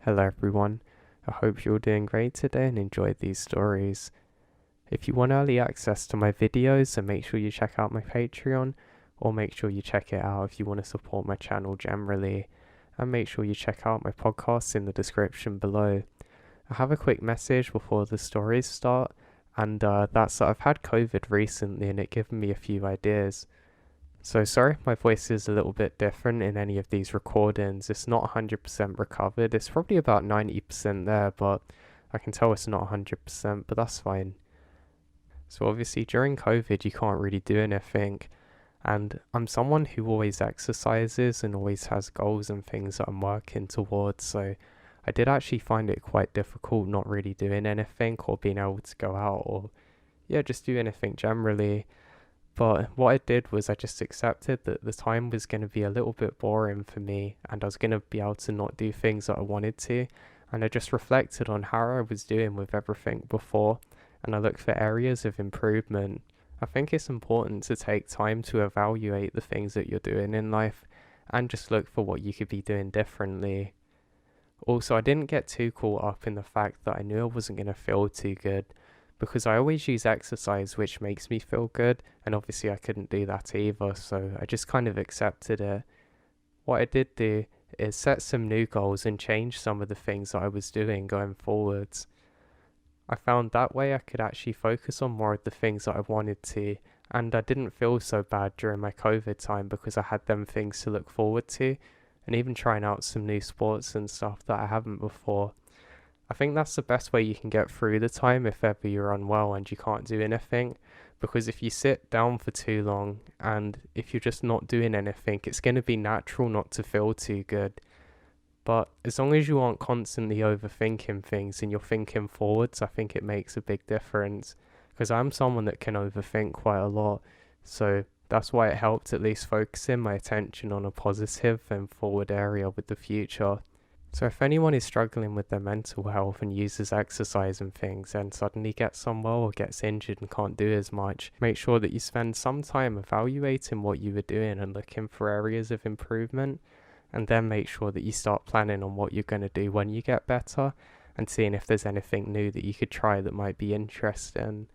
Hello everyone, I hope you're doing great today and enjoyed these stories. If you want early access to my videos, then make sure you check out my Patreon, or make sure you check it out if you want to support my channel generally, and make sure you check out my podcasts in the description below. I have a quick message before the stories start, and that's that I've had COVID recently and it given me a few ideas. So sorry if my voice is a little bit different in any of these recordings. It's not 100% recovered. It's probably about 90% there, but I can tell it's not 100%, but that's fine. So obviously during COVID, you can't really do anything. And I'm someone who always exercises and always has goals and things that I'm working towards. So I did actually find it quite difficult not really doing anything or being able to go out or, yeah, just do anything generally. But what I did was I just accepted that the time was going to be a little bit boring for me and I was going to be able to not do things that I wanted to. And I just reflected on how I was doing with everything before and I looked for areas of improvement. I think it's important to take time to evaluate the things that you're doing in life and just look for what you could be doing differently. Also, I didn't get too caught up in the fact that I knew I wasn't going to feel too good because I always use exercise which makes me feel good, and obviously I couldn't do that either, so I just kind of accepted it. What I did do is set some new goals and change some of the things that I was doing going forwards. I found that way I could actually focus on more of the things that I wanted to, and I didn't feel so bad during my COVID time because I had them things to look forward to, and even trying out some new sports and stuff that I haven't before. I think that's the best way you can get through the time if ever you're unwell and you can't do anything. Because if you sit down for too long and if you're just not doing anything, it's going to be natural not to feel too good. But as long as you aren't constantly overthinking things and you're thinking forwards, I think it makes a big difference. Because I'm someone that can overthink quite a lot. So that's why it helped at least focusing my attention on a positive and forward area with the future. So if anyone is struggling with their mental health and uses exercise and things and suddenly gets unwell or gets injured and can't do as much, make sure that you spend some time evaluating what you were doing and looking for areas of improvement, and then make sure that you start planning on what you're going to do when you get better and seeing if there's anything new that you could try that might be interesting.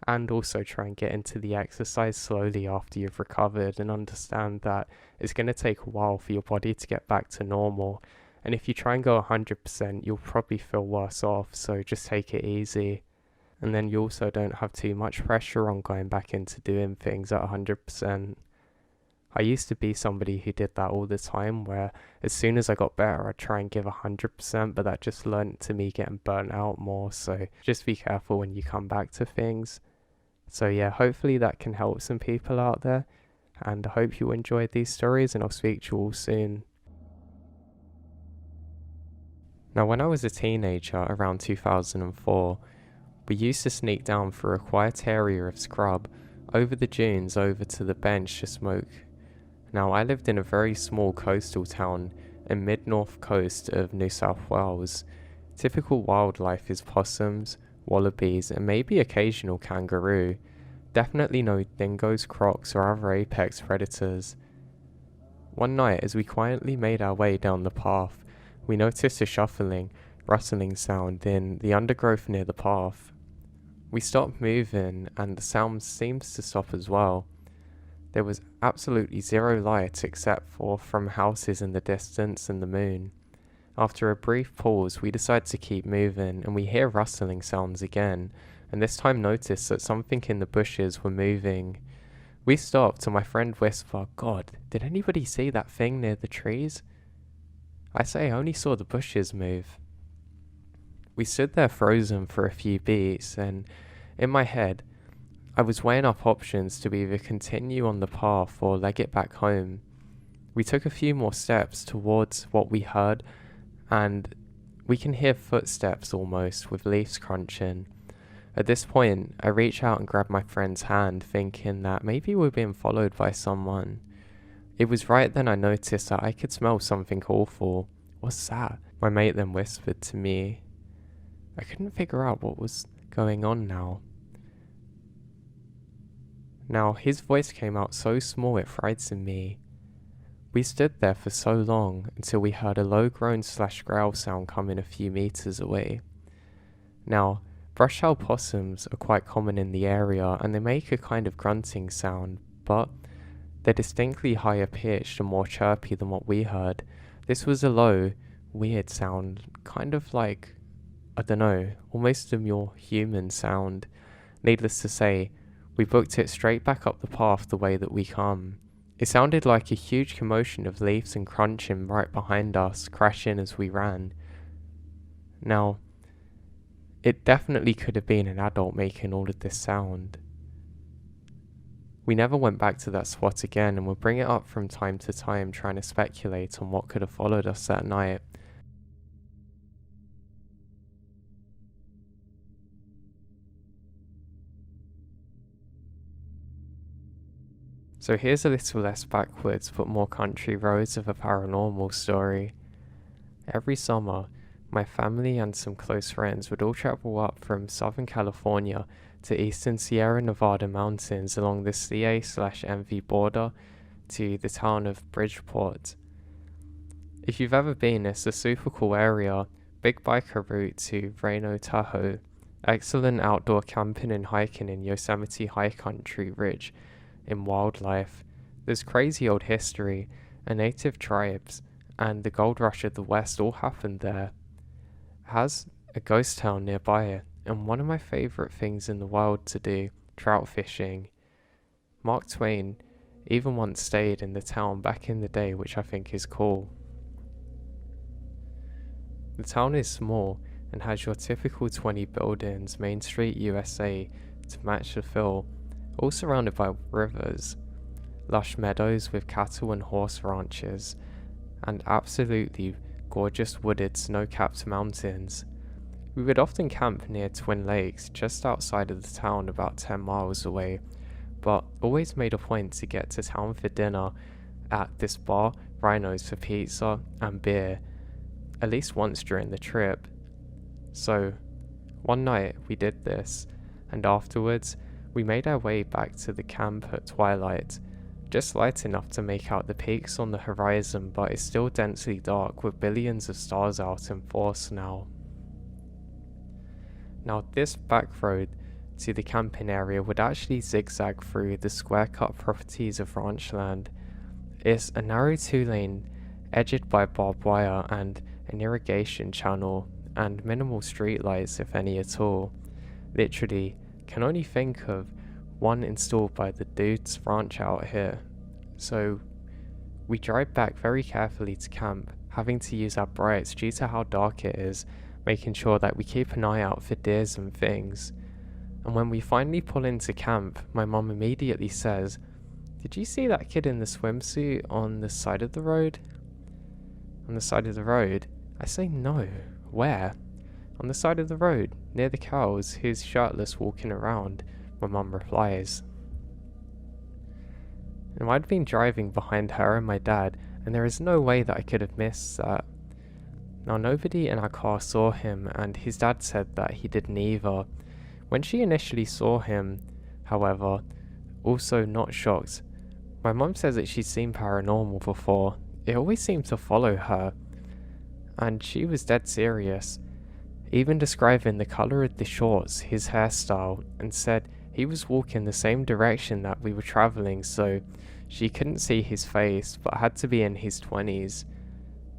And also try and get into the exercise slowly after you've recovered and understand that it's going to take a while for your body to get back to normal. And if you try and go 100%, you'll probably feel worse off, so just take it easy. And then you also don't have too much pressure on going back into doing things at 100%. I used to be somebody who did that all the time, where as soon as I got better, I'd try and give 100%, but that just led to me getting burnt out more, so just be careful when you come back to things. So yeah, hopefully that can help some people out there, and I hope you enjoyed these stories, and I'll speak to you all soon. Now, when I was a teenager, around 2004, we used to sneak down through a quiet area of scrub, over the dunes, over to the bench to smoke. Now, I lived in a very small coastal town in mid-north coast of New South Wales. Typical wildlife is possums, wallabies, and maybe occasional kangaroo. Definitely no dingoes, crocs, or other apex predators. One night, as we quietly made our way down the path, we noticed a shuffling, rustling sound in the undergrowth near the path. We stopped moving and the sound seems to stop as well. There was absolutely zero light except for from houses in the distance and the moon. After a brief pause, we decided to keep moving and we hear rustling sounds again, and this time noticed that something in the bushes were moving. We stopped and my friend whispered, "God, did anybody see that thing near the trees?" I say I only saw the bushes move. We stood there frozen for a few beats, and in my head, I was weighing up options to either continue on the path or leg it back home. We took a few more steps towards what we heard, and we can hear footsteps almost with leaves crunching. At this point, I reach out and grab my friend's hand, thinking that maybe we're being followed by someone. It was right then I noticed that I could smell something awful. "What's that?" my mate then whispered to me. I couldn't figure out what was going on now. Now, his voice came out so small it frightened me. We stood there for so long until we heard a low groan/growl sound coming a few meters away. Now, brush-tailed possums are quite common in the area and they make a kind of grunting sound, but they're distinctly higher pitched and more chirpy than what we heard. This was a low, weird sound, kind of like, I don't know, almost a more human sound. Needless to say, we booked it straight back up the path the way that we come. It sounded like a huge commotion of leaves and crunching right behind us, crashing as we ran. Now, it definitely could have been an adult making all of this sound. We never went back to that spot again and would bring it up from time to time trying to speculate on what could have followed us that night. So here's a little less backwards but more country roads of a paranormal story. Every summer, my family and some close friends would all travel up from Southern California to eastern Sierra Nevada mountains along the CA/MV border to the town of Bridgeport. If you've ever been, it's a super cool area, big biker route to Reno, Tahoe, excellent outdoor camping and hiking in Yosemite High Country Ridge, in wildlife. There's crazy old history, and native tribes, and the gold rush of the West all happened there. It has a ghost town nearby, and one of my favourite things in the world to do, trout fishing. Mark Twain even once stayed in the town back in the day, which I think is cool. The town is small and has your typical 20 buildings, Main Street, USA, to match the feel, all surrounded by rivers, lush meadows with cattle and horse ranches, and absolutely gorgeous wooded snow-capped mountains. We would often camp near Twin Lakes, just outside of the town about 10 miles away, but always made a point to get to town for dinner at this bar, Rhinos, for pizza and beer, at least once during the trip. So, one night we did this, and afterwards we made our way back to the camp at twilight, just light enough to make out the peaks on the horizon, but it's still densely dark with billions of stars out in force now. Now this back road to the camping area would actually zigzag through the square-cut properties of ranchland. It's a narrow two-lane edged by barbed wire and an irrigation channel, and minimal streetlights if any at all. Literally, can only think of one installed by the dude's ranch out here. So we drive back very carefully to camp, having to use our brights due to how dark it is, making sure that we keep an eye out for deers and things. And when we finally pull into camp, my mum immediately says, "Did you see that kid in the swimsuit on the side of the road?" On the side of the road? I say, "No. Where?" "On the side of the road, near the cows, who's shirtless walking around," my mum replies. Now I'd been driving behind her and my dad, and there is no way that I could have missed that. Now nobody in our car saw him, and his dad said that he didn't either. When she initially saw him, however, also not shocked, my mum says that she's seen paranormal before. It always seemed to follow her, and she was dead serious, even describing the colour of the shorts, his hairstyle, and said he was walking the same direction that we were travelling, so she couldn't see his face, but had to be in his 20s.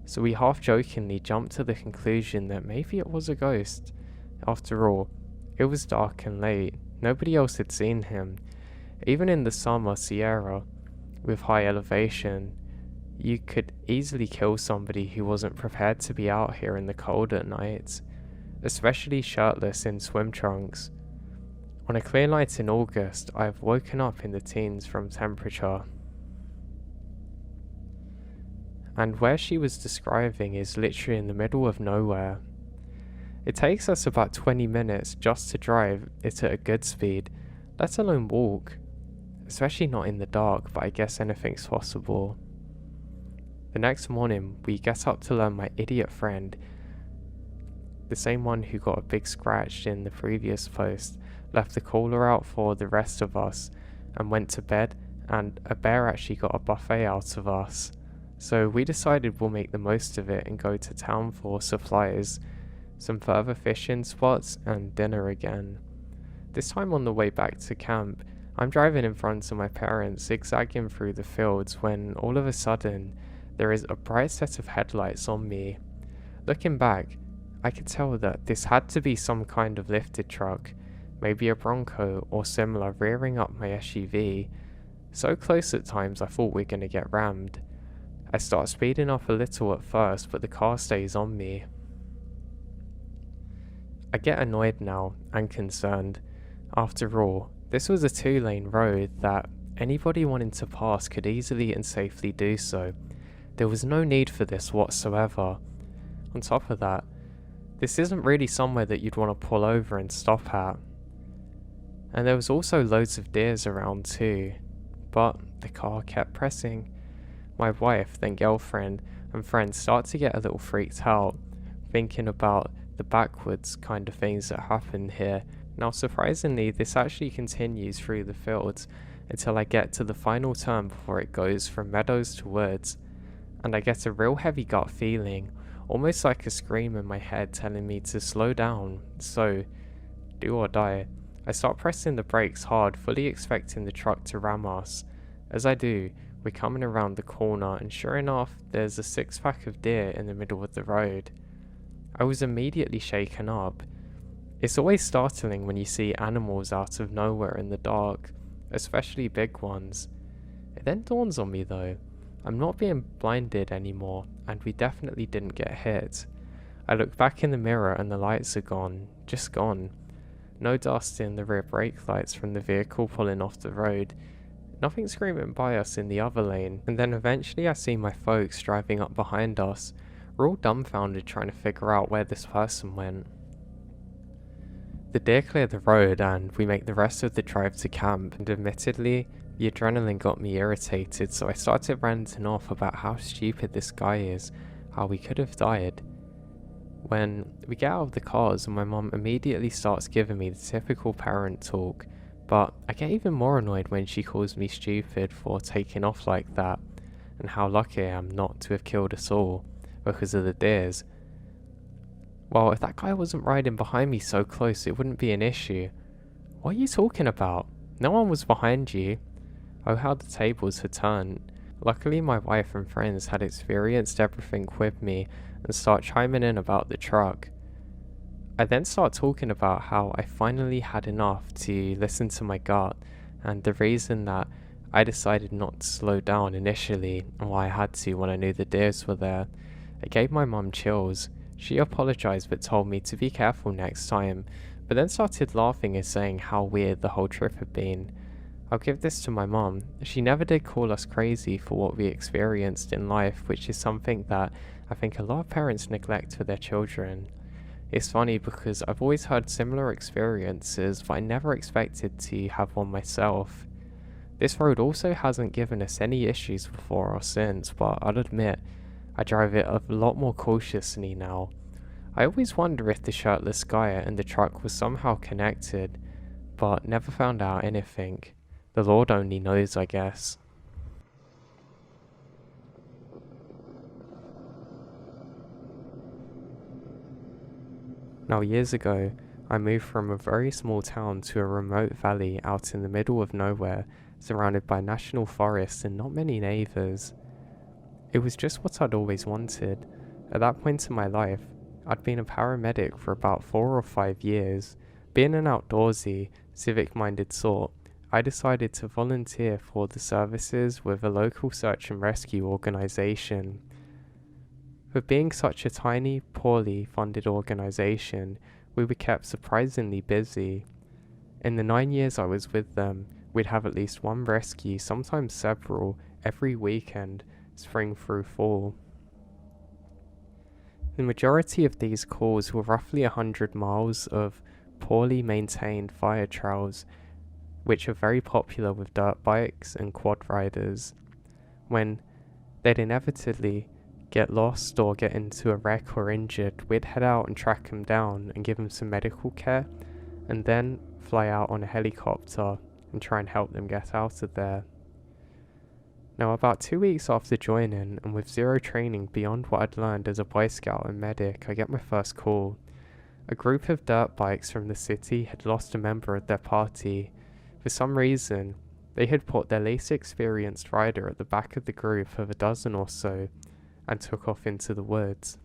So we half-jokingly jumped to the conclusion that maybe it was a ghost. After all, it was dark and late, nobody else had seen him. Even in the summer Sierra, with high elevation, you could easily kill somebody who wasn't prepared to be out here in the cold at night, especially shirtless in swim trunks. On a clear night in August, I have woken up in the teens from temperature. And where she was describing is literally in the middle of nowhere. It takes us about 20 minutes just to drive it at a good speed, let alone walk. Especially not in the dark, but I guess anything's possible. The next morning, we get up to learn my idiot friend, the same one who got a big scratch in the previous post, left the cooler out for the rest of us and went to bed, and a bear actually got a buffet out of us. So we decided we'll make the most of it and go to town for supplies, some further fishing spots, and dinner again. This time on the way back to camp, I'm driving in front of my parents, zigzagging through the fields when all of a sudden there is a bright set of headlights on me. Looking back, I could tell that this had to be some kind of lifted truck, maybe a Bronco or similar, rearing up my SUV. So close at times I thought we were going to get rammed. I start speeding up a little at first, but the car stays on me. I get annoyed now and concerned. After all, this was a 2-lane road that anybody wanting to pass could easily and safely do so. There was no need for this whatsoever. On top of that, this isn't really somewhere that you'd want to pull over and stop at. And there was also loads of deers around too, but the car kept pressing. My wife, then girlfriend, and friends start to get a little freaked out, thinking about the backwards kind of things that happen here. Now surprisingly, this actually continues through the fields until I get to the final turn before it goes from meadows to woods, and I get a real heavy gut feeling, almost like a scream in my head telling me to slow down, so do or die. I start pressing the brakes hard, fully expecting the truck to ram us. As I do, we're coming around the corner, and sure enough, there's a 6-pack of deer in the middle of the road. I was immediately shaken up. It's always startling when you see animals out of nowhere in the dark, especially big ones. It then dawns on me though, I'm not being blinded anymore, and we definitely didn't get hit. I look back in the mirror and the lights are gone, just gone. No dust in the rear brake lights from the vehicle pulling off the road. Nothing screaming by us in the other lane, and then eventually I see my folks driving up behind us. We're all dumbfounded trying to figure out where this person went. The deer clear the road and we make the rest of the drive to camp, and admittedly, the adrenaline got me irritated, so I started ranting off about how stupid this guy is, how we could have died. When we get out of the cars, my mum immediately starts giving me the typical parent talk, but I get even more annoyed when she calls me stupid for taking off like that, and how lucky I am not to have killed us all because of the deers. Well, if that guy wasn't riding behind me so close, it wouldn't be an issue. What are you talking about? No one was behind you. Oh, how the tables had turned. Luckily, my wife and friends had experienced everything with me and start chiming in about the truck. I then start talking about how I finally had enough to listen to my gut, and the reason that I decided not to slow down initially and why I had to when I knew the deers were there. It gave my mum chills. She apologised but told me to be careful next time, but then started laughing and saying how weird the whole trip had been. I'll give this to my mum. She never did call us crazy for what we experienced in life, which is something that I think a lot of parents neglect for their children. It's funny because I've always had similar experiences, but I never expected to have one myself. This road also hasn't given us any issues before or since, but I'll admit, I drive it a lot more cautiously now. I always wonder if the shirtless guy and the truck was somehow connected, but never found out anything. The Lord only knows, I guess. Now, years ago, I moved from a very small town to a remote valley out in the middle of nowhere, surrounded by national forests and not many neighbours. It was just what I'd always wanted. At that point in my life, I'd been a paramedic for about 4 or 5 years. Being an outdoorsy, civic-minded sort, I decided to volunteer for the services with a local search and rescue organisation. But being such a tiny, poorly funded organisation, we were kept surprisingly busy. In the 9 years I was with them, we'd have at least one rescue, sometimes several, every weekend, spring through fall. The majority of these calls were roughly 100 miles of poorly maintained fire trails, which are very popular with dirt bikes and quad riders. When they'd inevitably get lost or get into a wreck or injured, we'd head out and track them down and give them some medical care, and then fly out on a helicopter and try and help them get out of there. Now, about 2 weeks after joining, and with zero training beyond what I'd learned as a Boy Scout and medic, I get my first call. A group of dirt bikes from the city had lost a member of their party. For some reason, they had put their least experienced rider at the back of the group of a dozen or so and took off into the woods.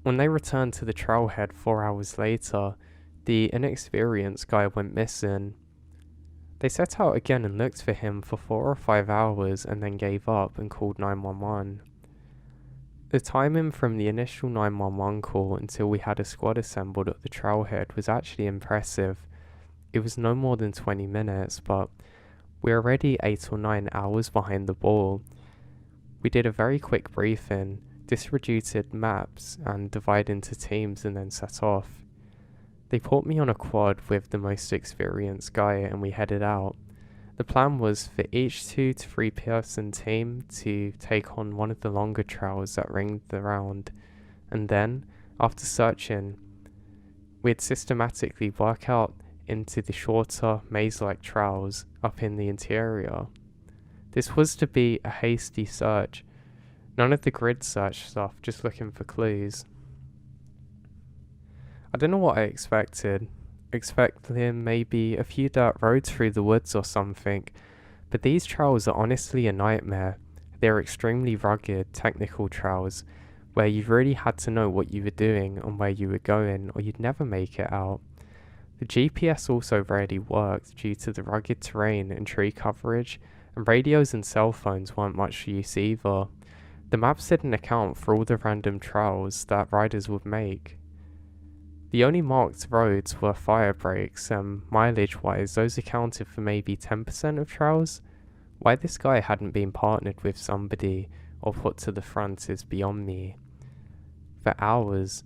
When they returned to the trailhead 4 hours later, the inexperienced guy went missing. They set out again and looked for him for 4 or 5 hours and then gave up and called 911. The timing from the initial 911 call until we had a squad assembled at the trailhead was actually impressive. It was no more than 20 minutes, but we're already 8 or 9 hours behind the ball. We did a very quick briefing, distributed maps and divided into teams and then set off. They put me on a quad with the most experienced guy and we headed out. The plan was for each 2 to 3 person team to take on one of the longer trails that ringed around, and then, after searching, we'd systematically work out into the shorter maze-like trails up in the interior. This was to be a hasty search, none of the grid search stuff, just looking for clues. I don't know what I expected. Expecting maybe a few dirt roads through the woods or something, but these trails are honestly a nightmare. They're extremely rugged, technical trails, where you really had to know what you were doing and where you were going, or you'd never make it out. The GPS also rarely worked due to the rugged terrain and tree coverage, and radios and cell phones weren't much use either. The maps didn't account for all the random trails that riders would make. The only marked roads were fire breaks, and mileage-wise, those accounted for maybe 10% of trails. Why this guy hadn't been partnered with somebody or put to the front is beyond me. For hours,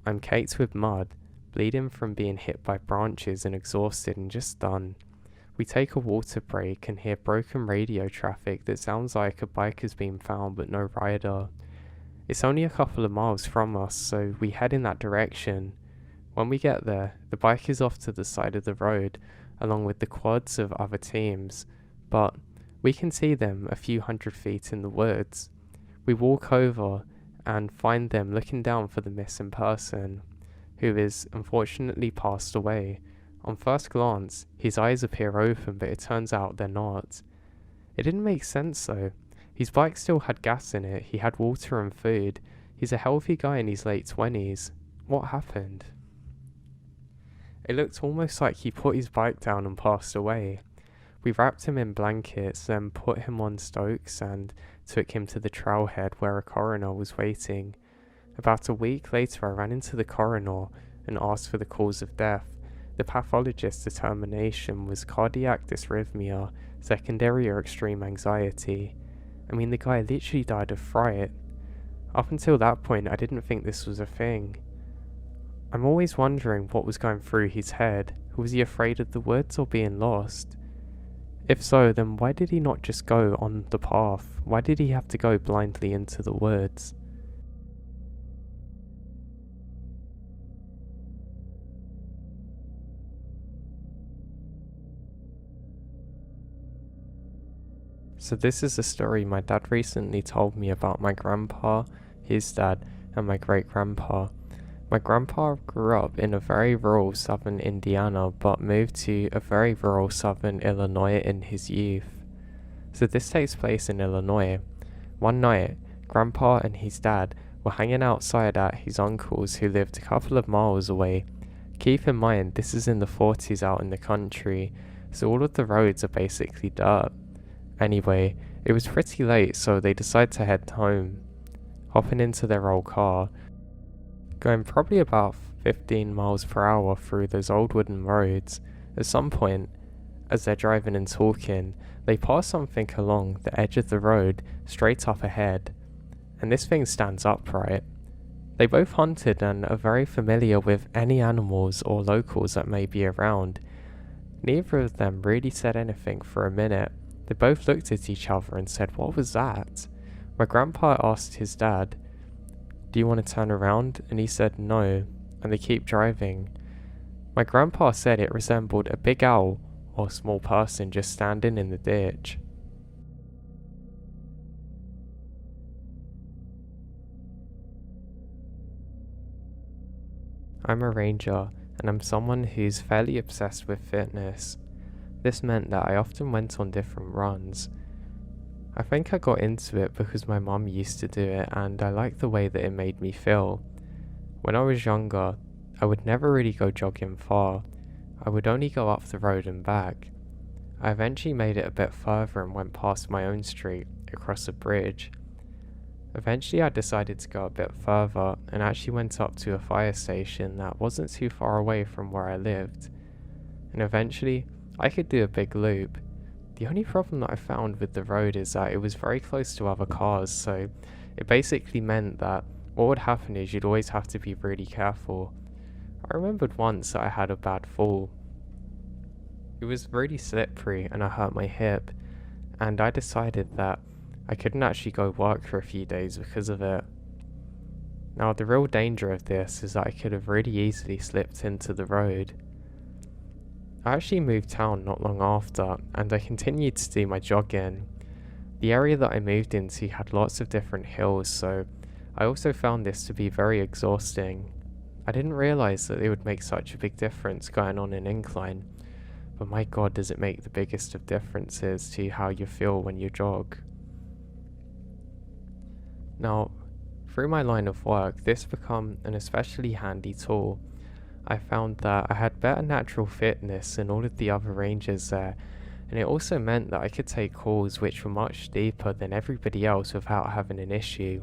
I'm caked with mud, bleeding from being hit by branches and exhausted and just done. We take a water break and hear broken radio traffic that sounds like a bike has been found but no rider. It's only a couple of miles from us, so we head in that direction. When we get there, the bike is off to the side of the road, along with the quads of other teams, but we can see them a few 100 feet in the woods. We walk over and find them looking down for the missing person, who is unfortunately passed away. On first glance, his eyes appear open, but it turns out they're not. It didn't make sense though. His bike still had gas in it, he had water and food. He's a healthy guy in his late 20s. What happened? It looked almost like he put his bike down and passed away. We wrapped him in blankets, then put him on Stokes and took him to the trailhead where a coroner was waiting. About a week later I ran into the coroner and asked for the cause of death. The pathologist's determination was cardiac dysrhythmia, secondary or extreme anxiety. I mean, the guy literally died of fright. Up until that point I didn't think this was a thing. I'm always wondering what was going through his head. Was he afraid of the woods or being lost? If so, then why did he not just go on the path? Why did he have to go blindly into the woods? So this is a story my dad recently told me about my grandpa, his dad, and my great-grandpa. My grandpa grew up in a very rural southern Indiana but moved to a very rural southern Illinois in his youth. So this takes place in Illinois. One night, Grandpa and his dad were hanging outside at his uncle's who lived a couple of miles away. Keep in mind this is in the 40s out in the country, so all of the roads are basically dirt. Anyway, it was pretty late so they decided to head home. Hopping into their old car, going probably about 15 miles per hour through those old wooden roads. At some point, as they're driving and talking, they pass something along the edge of the road straight up ahead, and this thing stands upright. They both hunted and are very familiar with any animals or locals that may be around. Neither of them really said anything for a minute. They both looked at each other and said, "What was that?" My grandpa asked his dad, "Do you want to turn around?" And he said no, and they keep driving. My grandpa said it resembled a big owl or small person just standing in the ditch. I'm a ranger, and I'm someone who's fairly obsessed with fitness. This meant that I often went on different runs. I think I got into it because my mum used to do it and I liked the way that it made me feel. When I was younger, I would never really go jogging far. I would only go up the road and back. I eventually made it a bit further and went past my own street, across a bridge. Eventually I decided to go a bit further and actually went up to a fire station that wasn't too far away from where I lived. And eventually, I could do a big loop. The only problem that I found with the road is that it was very close to other cars, so it basically meant that what would happen is you'd always have to be really careful. I remembered once that I had a bad fall. It was really slippery and I hurt my hip, and I decided that I couldn't actually go work for a few days because of it. Now the real danger of this is that I could have really easily slipped into the road. I actually moved town not long after, and I continued to do my jogging. The area that I moved into had lots of different hills, so I also found this to be very exhausting. I didn't realise that it would make such a big difference going on an incline, but my god does it make the biggest of differences to how you feel when you jog. Now, through my line of work, this became an especially handy tool. I found that I had better natural fitness than all of the other rangers there, and it also meant that I could take calls which were much deeper than everybody else without having an issue.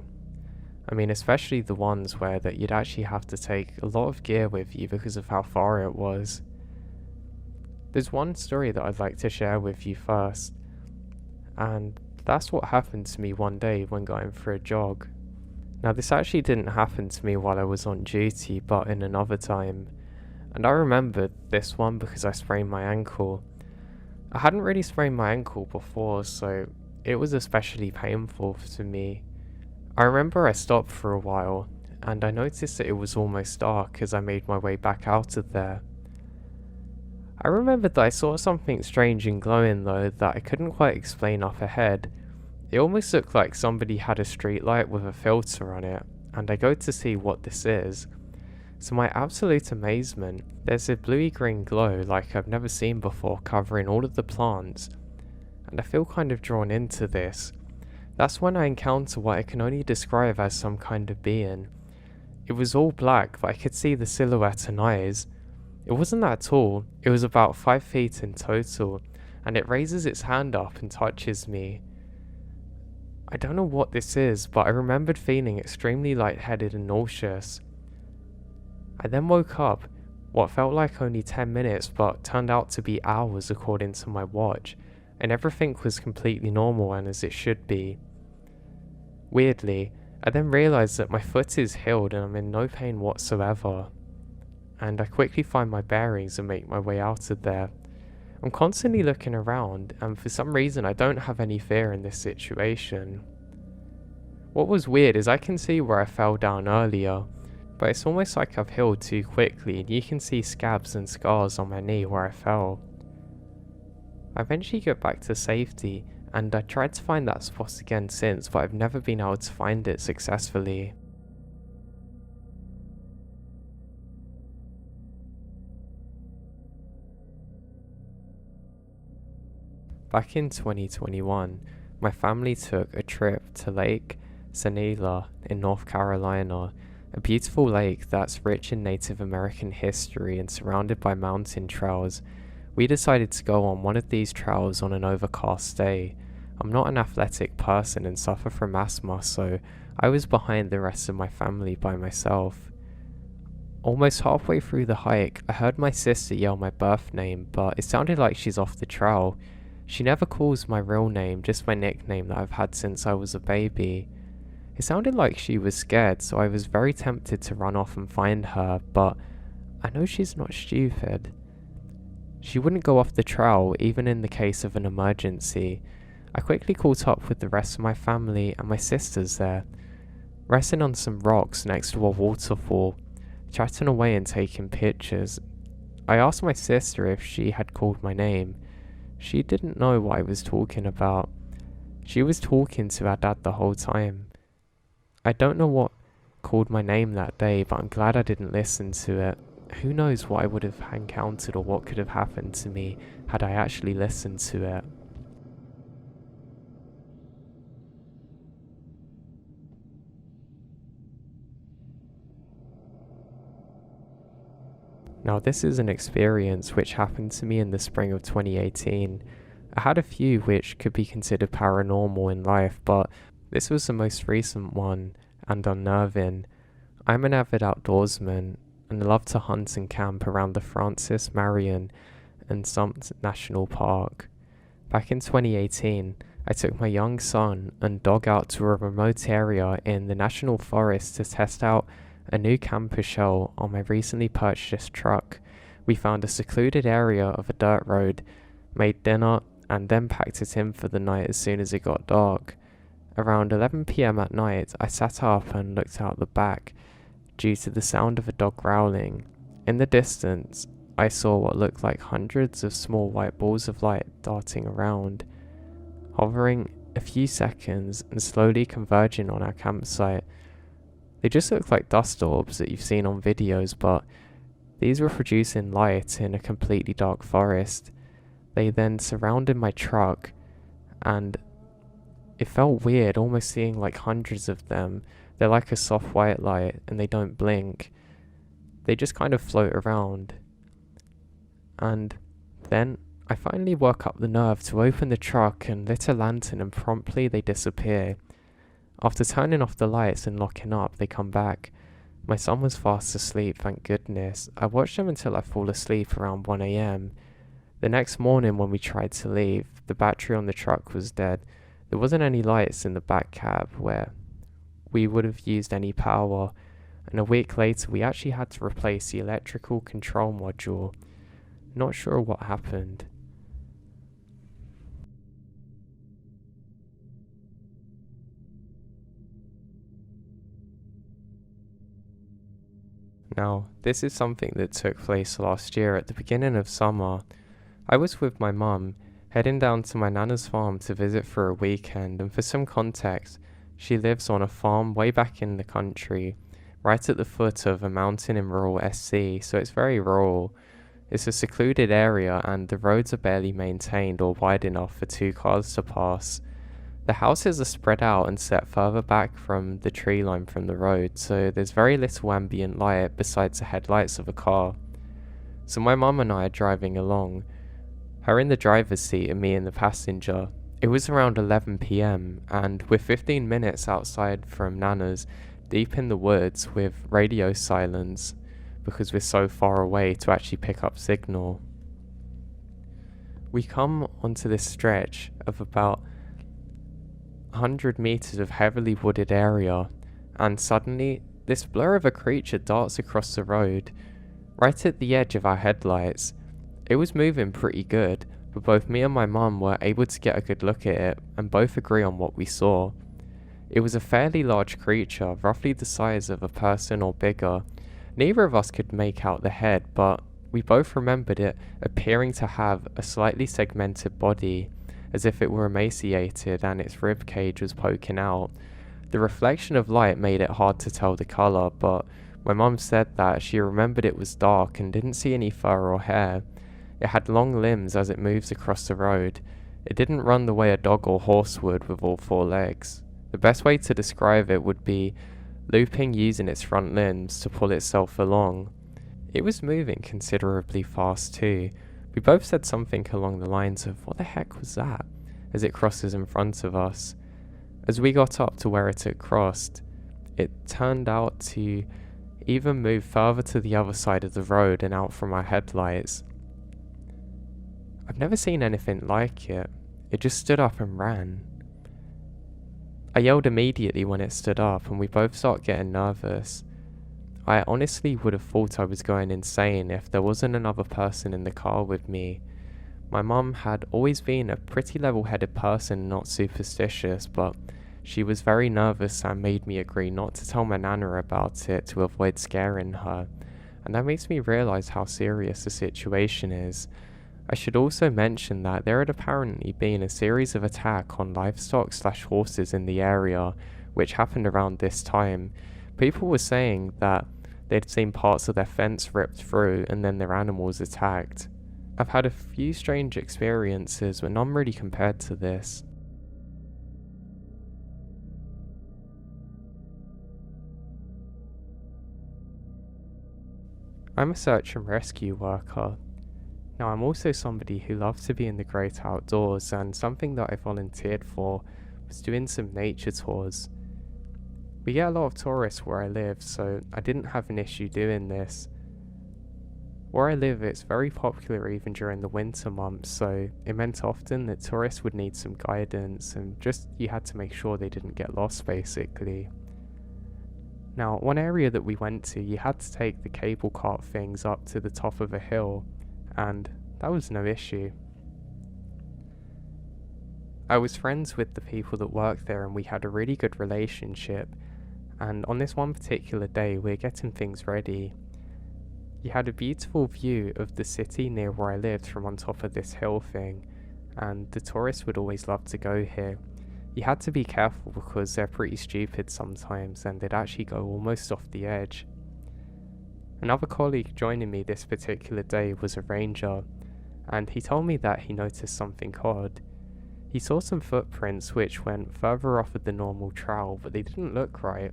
I mean, especially the ones where that you'd actually have to take a lot of gear with you because of how far it was. There's one story that I'd like to share with you first, and that's what happened to me one day when going for a jog. Now this actually didn't happen to me while I was on duty, but in another time, and I remembered this one because I sprained my ankle. I hadn't really sprained my ankle before, so it was especially painful to me. I remember I stopped for a while, and I noticed that it was almost dark as I made my way back out of there. I remembered that I saw something strange and glowing though that I couldn't quite explain up ahead. It almost looked like somebody had a street light with a filter on it, and I go to see what this is. To my absolute amazement, there's a bluey-green glow like I've never seen before covering all of the plants, and I feel kind of drawn into this. That's when I encounter what I can only describe as some kind of being. It was all black, but I could see the silhouette and eyes. It wasn't that tall, it was about 5 feet in total, and it raises its hand up and touches me. I don't know what this is, but I remembered feeling extremely lightheaded and nauseous. I then woke up, what felt like only 10 minutes but turned out to be hours according to my watch, and everything was completely normal and as it should be. Weirdly, I then realised that my foot is healed and I'm in no pain whatsoever, and I quickly find my bearings and make my way out of there. I'm constantly looking around, and for some reason I don't have any fear in this situation. What was weird is I can see where I fell down earlier, but it's almost like I've healed too quickly and you can see scabs and scars on my knee where I fell. I eventually got back to safety, and I tried to find that spot again since, but I've never been able to find it successfully. Back in 2021, my family took a trip to Lake Sanila in North Carolina, a beautiful lake that's rich in Native American history and surrounded by mountain trails. We decided to go on one of these trails on an overcast day. I'm not an athletic person and suffer from asthma, so I was behind the rest of my family by myself. Almost halfway through the hike, I heard my sister yell my birth name, but it sounded like she's off the trail. She never calls my real name, just my nickname that I've had since I was a baby. It sounded like she was scared, so I was very tempted to run off and find her, but I know she's not stupid. She wouldn't go off the trail, even in the case of an emergency. I quickly caught up with the rest of my family and my sisters there, resting on some rocks next to a waterfall, chatting away and taking pictures. I asked my sister if she had called my name, She didn't know what I was talking about. She was talking to our dad the whole time. I don't know what called my name that day, but I'm glad I didn't listen to it. Who knows what I would have encountered or what could have happened to me had I actually listened to it. Now, this is an experience which happened to me in the spring of 2018. I had a few which could be considered paranormal in life, but this was the most recent one and unnerving. I'm an avid outdoorsman and I love to hunt and camp around the Francis Marion and Sumpter National Park. Back in 2018, I took my young son and dog out to a remote area in the National Forest to test out a new camper shell on my recently purchased truck. We found a secluded area of a dirt road, made dinner, and then packed it in for the night as soon as it got dark. Around 11 p.m. at night, I sat up and looked out the back due to the sound of a dog growling. In the distance, I saw what looked like hundreds of small white balls of light darting around, hovering a few seconds and slowly converging on our campsite. They just looked like dust orbs that you've seen on videos, but these were producing light in a completely dark forest. They then surrounded my truck, and it felt weird almost seeing like hundreds of them. They're like a soft white light and they don't blink. They just kind of float around. And then I finally work up the nerve to open the truck and lit a lantern, and promptly they disappear. After turning off the lights and locking up, they come back. My son was fast asleep, thank goodness. I watched him until I fall asleep around 1 a.m. The next morning when we tried to leave, the battery on the truck was dead. There wasn't any lights in the back cab where we would have used any power, and a week later we actually had to replace the electrical control module. Not sure what happened. Now, this is something that took place last year at the beginning of summer. I was with my mum, heading down to my nana's farm to visit for a weekend, and for some context, she lives on a farm way back in the country, right at the foot of a mountain in rural SC, so it's very rural. It's a secluded area and the roads are barely maintained or wide enough for two cars to pass. The houses are spread out and set further back from the tree line from the road, so there's very little ambient light besides the headlights of a car. So my mum and I are driving along, her in the driver's seat and me in the passenger. It was around 11 p.m. and we're 15 minutes outside from Nana's, deep in the woods with radio silence because we're so far away to actually pick up signal. We come onto this stretch of about 100 meters of heavily wooded area, and suddenly this blur of a creature darts across the road, right at the edge of our headlights. It was moving pretty good, but both me and my mum were able to get a good look at it and both agree on what we saw. It was a fairly large creature, roughly the size of a person or bigger. Neither of us could make out the head, but we both remembered it appearing to have a slightly segmented body, as if it were emaciated and its rib cage was poking out. The reflection of light made it hard to tell the colour, but my mum said that she remembered it was dark and didn't see any fur or hair. It had long limbs as it moves across the road. It didn't run the way a dog or horse would with all four legs. The best way to describe it would be looping using its front limbs to pull itself along. It was moving considerably fast too. We both said something along the lines of, "What the heck was that?" as it crosses in front of us. As we got up to where it had crossed, it turned out to even move further to the other side of the road and out from our headlights. I've never seen anything like it. It just stood up and ran. I yelled immediately when it stood up and we both started getting nervous. I honestly would have thought I was going insane if there wasn't another person in the car with me. My mum had always been a pretty level-headed person, not superstitious, but she was very nervous and made me agree not to tell my nana about it to avoid scaring her. And that makes me realise how serious the situation is. I should also mention that there had apparently been a series of attacks on livestock/horses in the area, which happened around this time. People were saying that they'd seen parts of their fence ripped through and then their animals attacked. I've had a few strange experiences, but none really compared to this. I'm a search and rescue worker. Now, I'm also somebody who loves to be in the great outdoors, and something that I volunteered for was doing some nature tours. We get a lot of tourists where I live, so I didn't have an issue doing this. Where I live, it's very popular even during the winter months, so it meant often that tourists would need some guidance and just you had to make sure they didn't get lost basically. Now, one area that we went to, you had to take the cable cart things up to the top of a hill, and that was no issue. I was friends with the people that worked there and we had a really good relationship, and on this one particular day we're getting things ready. You had a beautiful view of the city near where I lived from on top of this hill thing, and the tourists would always love to go here. You had to be careful because they're pretty stupid sometimes and they'd actually go almost off the edge. Another colleague joining me this particular day was a ranger, and he told me that he noticed something odd. He saw some footprints which went further off of the normal trail, but they didn't look right.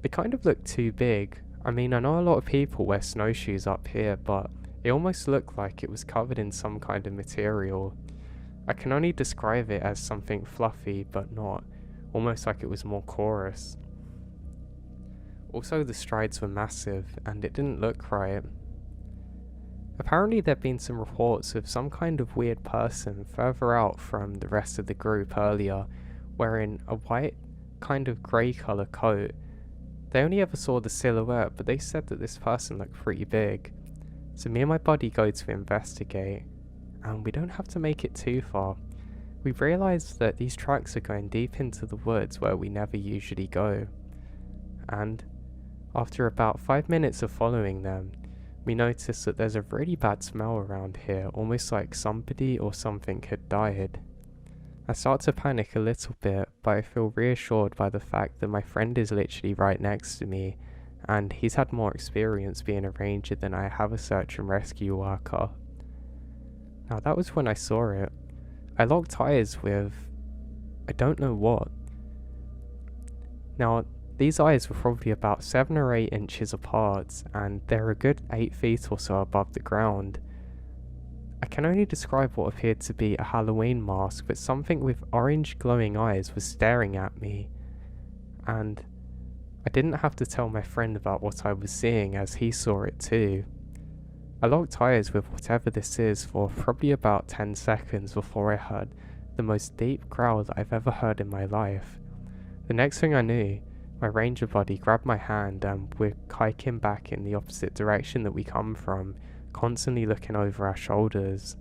They kind of looked too big. I mean, I know a lot of people wear snowshoes up here, but it almost looked like it was covered in some kind of material. I can only describe it as something fluffy, but not, almost like it was more porous. Also, the strides were massive, and it didn't look right. Apparently there'd been some reports of some kind of weird person further out from the rest of the group earlier, wearing a white, kind of grey colour coat. They only ever saw the silhouette, but they said that this person looked pretty big. So me and my buddy go to investigate, and we don't have to make it too far. We realise that these tracks are going deep into the woods where we never usually go. And after about 5 minutes of following them, we notice that there's a really bad smell around here, almost like somebody or something had died. I start to panic a little bit, but I feel reassured by the fact that my friend is literally right next to me, and he's had more experience being a ranger than I have a search and rescue worker. Now that was when I saw it. I locked eyes with I don't know what. Now these eyes were probably about 7 or 8 inches apart, and they're a good 8 feet or so above the ground. I can only describe what appeared to be a Halloween mask, but something with orange glowing eyes was staring at me, and I didn't have to tell my friend about what I was seeing as he saw it too. I locked eyes with whatever this is for probably about 10 seconds before I heard the most deep growl that I've ever heard in my life. The next thing I knew, my ranger buddy grabbed my hand and we're hiking back in the opposite direction that we come from, constantly looking over our shoulders.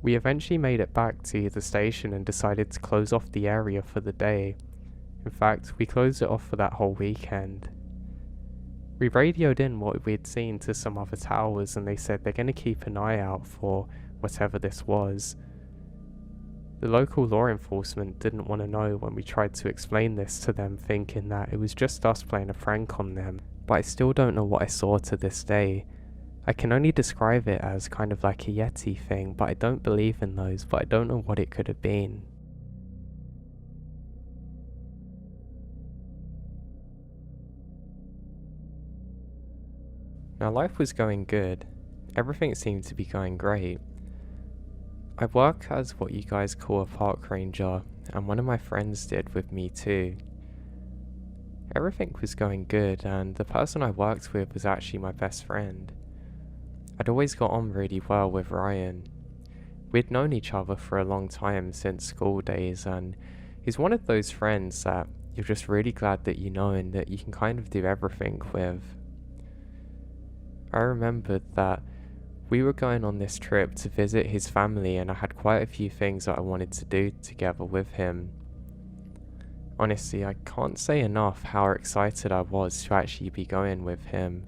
We eventually made it back to the station and decided to close off the area for the day. In fact, we closed it off for that whole weekend. We radioed in what we'd seen to some other towers and they said they're going to keep an eye out for whatever this was. The local law enforcement didn't want to know when we tried to explain this to them, thinking that it was just us playing a prank on them, but I still don't know what I saw to this day. I can only describe it as kind of like a Yeti thing, but I don't believe in those, but I don't know what it could have been. Now life was going good. Everything seemed to be going great. I work as what you guys call a park ranger, and one of my friends did with me too. Everything was going good, and the person I worked with was actually my best friend. I'd always got on really well with Ryan. We'd known each other for a long time since school days, and he's one of those friends that you're just really glad that you know and that you can kind of do everything with. I remembered that we were going on this trip to visit his family and I had quite a few things that I wanted to do together with him. Honestly, I can't say enough how excited I was to actually be going with him.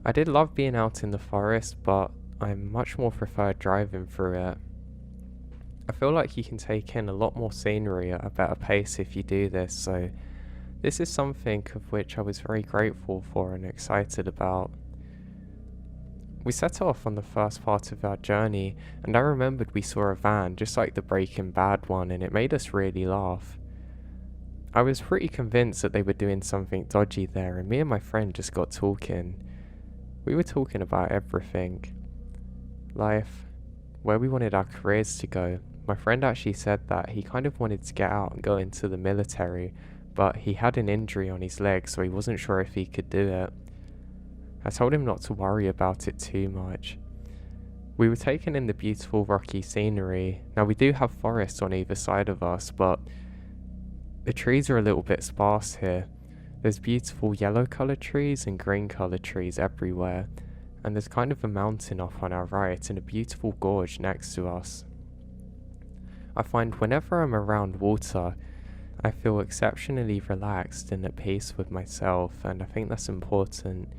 I did love being out in the forest, but I much more prefer driving through it. I feel like you can take in a lot more scenery at a better pace if you do this, so this is something of which I was very grateful for and excited about. We set off on the first part of our journey, and I remembered we saw a van just like the Breaking Bad one, and it made us really laugh. I was pretty convinced that they were doing something dodgy there, and me and my friend just got talking. We were talking about everything. Life, where we wanted our careers to go. My friend actually said that he kind of wanted to get out and go into the military, but he had an injury on his leg, so he wasn't sure if he could do it. I told him not to worry about it too much. We were taking in the beautiful rocky scenery. Now we do have forests on either side of us, but the trees are a little bit sparse here. There's beautiful yellow coloured trees and green coloured trees everywhere, and there's kind of a mountain off on our right and a beautiful gorge next to us. I find whenever I'm around water, I feel exceptionally relaxed and at peace with myself, and I think that's important.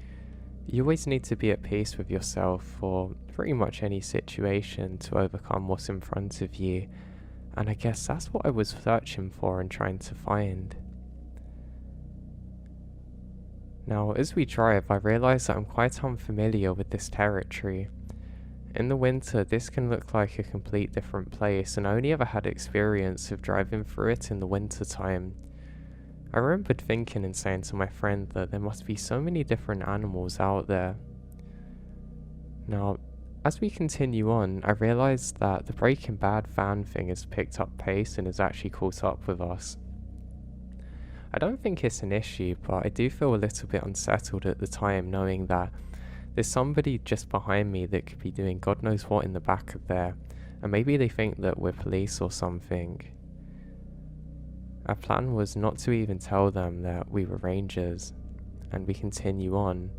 You always need to be at peace with yourself for pretty much any situation to overcome what's in front of you, and I guess that's what I was searching for and trying to find. Now, as we drive, I realise that I'm quite unfamiliar with this territory. In the winter, this can look like a complete different place, and I only ever had experience of driving through it in the winter time. I remembered thinking and saying to my friend that there must be so many different animals out there. Now, as we continue on, I realised that the Breaking Bad van thing has picked up pace and has actually caught up with us. I don't think it's an issue, but I do feel a little bit unsettled at the time knowing that there's somebody just behind me that could be doing God knows what in the back of there, and maybe they think that we're police or something. Our plan was not to even tell them that we were rangers, and we continue on.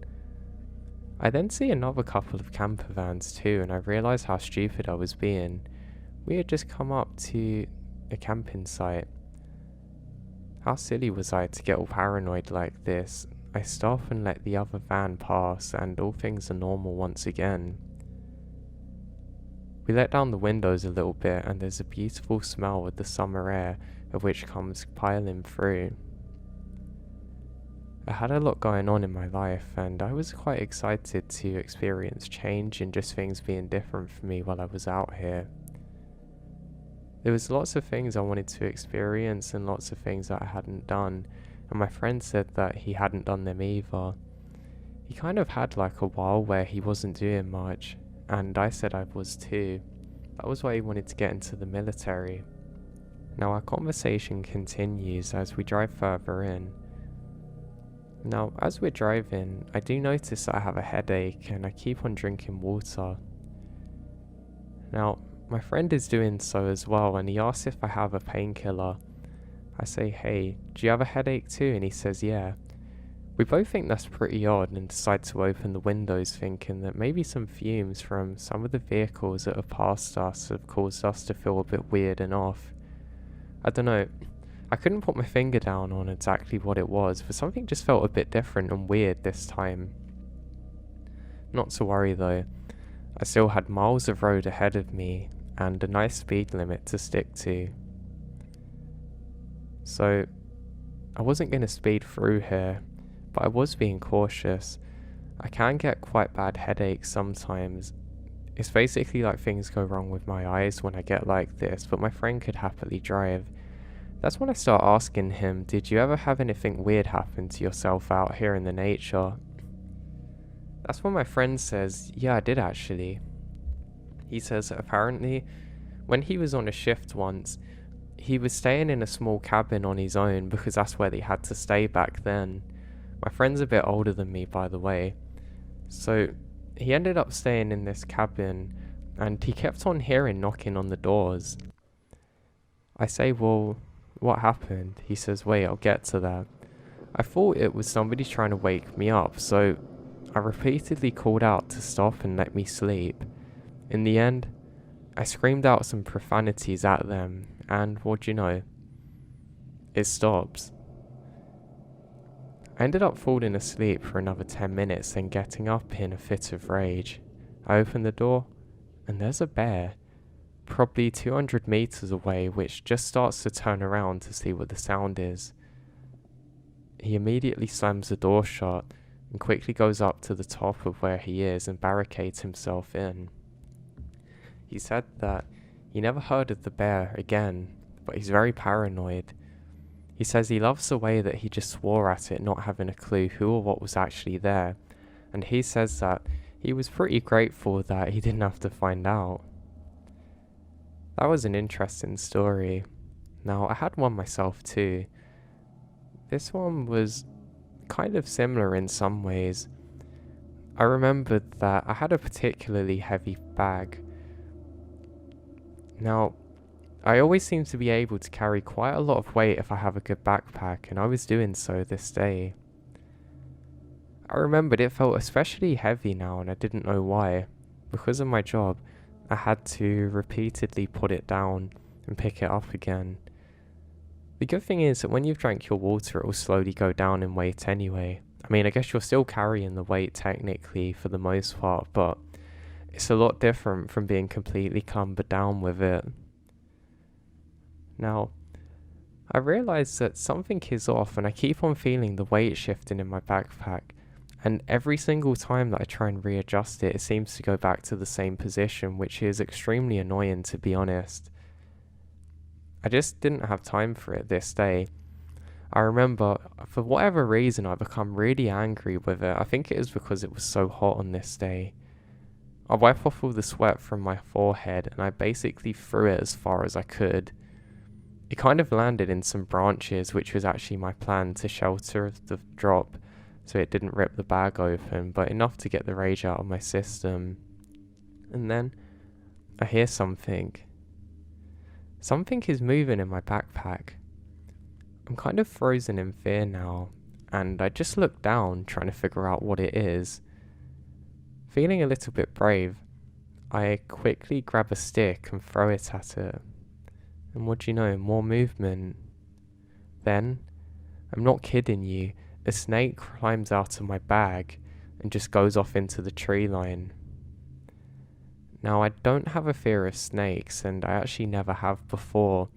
I then see another couple of camper vans too, and I realise how stupid I was being. We had just come up to a camping site. How silly was I to get all paranoid like this? I stop and let the other van pass, and all things are normal once again. We let down the windows a little bit, and there's a beautiful smell with the summer air of which comes piling through. I had a lot going on in my life, and I was quite excited to experience change and just things being different for me while I was out here. There was lots of things I wanted to experience and lots of things that I hadn't done, and my friend said that he hadn't done them either. He kind of had like a while where he wasn't doing much, and I said I was too. That was why he wanted to get into the military. Now our conversation continues as we drive further in. Now, as we're driving, I do notice that I have a headache and I keep on drinking water. Now, my friend is doing so as well, and he asks if I have a painkiller. I say, hey, do you have a headache too? And he says, yeah. We both think that's pretty odd and decide to open the windows, thinking that maybe some fumes from some of the vehicles that have passed us have caused us to feel a bit weird and off. I don't know, I couldn't put my finger down on exactly what it was, but something just felt a bit different and weird this time. Not to worry though, I still had miles of road ahead of me and a nice speed limit to stick to. So, I wasn't going to speed through here, but I was being cautious. I can get quite bad headaches sometimes. It's basically like things go wrong with my eyes when I get like this, but my friend could happily drive. That's when I start asking him, did you ever have anything weird happen to yourself out here in the nature? That's when my friend says, yeah, I did actually. He says that apparently, when he was on a shift once, he was staying in a small cabin on his own because that's where they had to stay back then. My friend's a bit older than me, by the way. So, he ended up staying in this cabin, and he kept on hearing knocking on the doors. I say, well, what happened? He says, wait, I'll get to that. I thought it was somebody trying to wake me up, so I repeatedly called out to stop and let me sleep. In the end, I screamed out some profanities at them, and what do you know? It stops. I ended up falling asleep for another 10 minutes, then getting up in a fit of rage. I open the door, and there's a bear, probably 200 meters away, which just starts to turn around to see what the sound is. He immediately slams the door shut and quickly goes up to the top of where he is and barricades himself in. He said that he never heard of the bear again, but he's very paranoid. He says he loves the way that he just swore at it, not having a clue who or what was actually there, and he says that he was pretty grateful that he didn't have to find out. That was an interesting story. Now, I had one myself too. This one was kind of similar in some ways. I remembered that I had a particularly heavy bag. Now, I always seem to be able to carry quite a lot of weight if I have a good backpack, and I was doing so this day. I remembered it felt especially heavy now, and I didn't know why. Because of my job, I had to repeatedly put it down and pick it up again. The good thing is that when you've drank your water, it will slowly go down in weight anyway. I mean, I guess you're still carrying the weight technically for the most part, but it's a lot different from being completely cumbered down with it. Now, I realise that something is off, and I keep on feeling the weight shifting in my backpack, and every single time that I try and readjust it, it seems to go back to the same position, which is extremely annoying, to be honest. I just didn't have time for it this day. I remember, for whatever reason, I become really angry with it. I think it is because it was so hot on this day. I wiped off all the sweat from my forehead, and I basically threw it as far as I could. It kind of landed in some branches, which was actually my plan to shelter the drop, so it didn't rip the bag open, but enough to get the rage out of my system. And then I hear something. Something is moving in my backpack. I'm kind of frozen in fear now, and I just look down, trying to figure out what it is. Feeling a little bit brave, I quickly grab a stick and throw it at it. And what do you know, more movement. Then, I'm not kidding you, a snake climbs out of my bag and just goes off into the tree line. Now, I don't have a fear of snakes, and I actually never have before,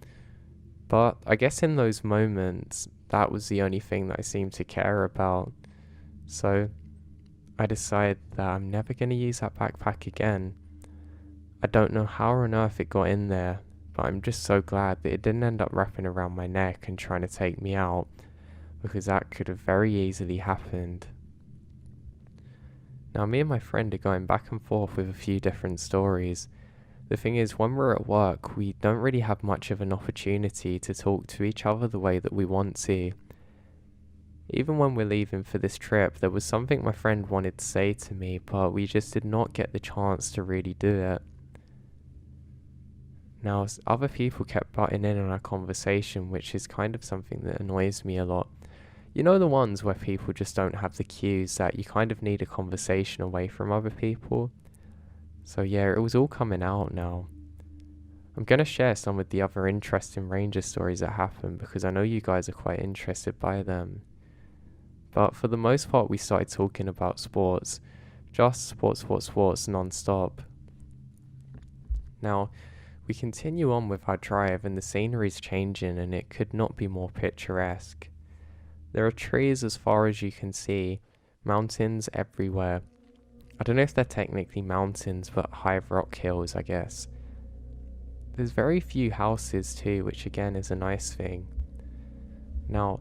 but I guess in those moments, that was the only thing that I seemed to care about. So, I decided that I'm never going to use that backpack again. I don't know how on earth it got in there, but I'm just so glad that it didn't end up wrapping around my neck and trying to take me out, because that could have very easily happened. Now, me and my friend are going back and forth with a few different stories. The thing is, when we're at work, we don't really have much of an opportunity to talk to each other the way that we want to. Even when we're leaving for this trip, there was something my friend wanted to say to me, but we just did not get the chance to really do it. Now, other people kept butting in on our conversation, which is kind of something that annoys me a lot. You know, the ones where people just don't have the cues that you kind of need a conversation away from other people? So yeah, it was all coming out now. I'm going to share some of the other interesting ranger stories that happened, because I know you guys are quite interested by them. But for the most part, we started talking about sports. Just sports non-stop. Now, we continue on with our drive, and the scenery's changing, and it could not be more picturesque. There are trees as far as you can see, mountains everywhere. I don't know if they're technically mountains, but high rock hills, I guess. There's very few houses too, which again is a nice thing. Now,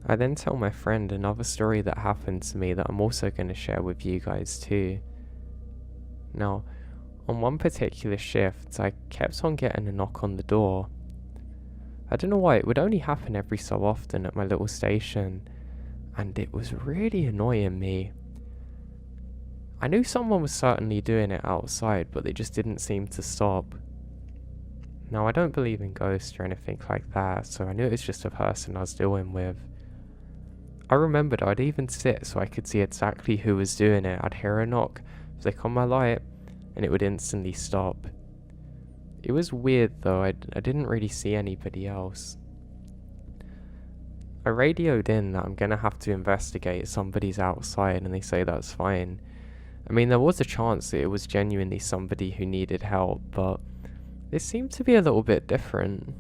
I then tell my friend another story that happened to me that I'm also going to share with you guys too. Now, on one particular shift, I kept on getting a knock on the door. I don't know why, it would only happen every so often at my little station, and it was really annoying me. I knew someone was certainly doing it outside, but they just didn't seem to stop. Now, I don't believe in ghosts or anything like that, so I knew it was just a person I was dealing with. I remembered I'd even sit so I could see exactly who was doing it. I'd hear a knock, flick on my light, and it would instantly stop. It was weird though, I didn't really see anybody else. I radioed in that I'm gonna have to investigate, somebody's outside, and they say that's fine. I mean, there was a chance that it was genuinely somebody who needed help, but this seemed to be a little bit different.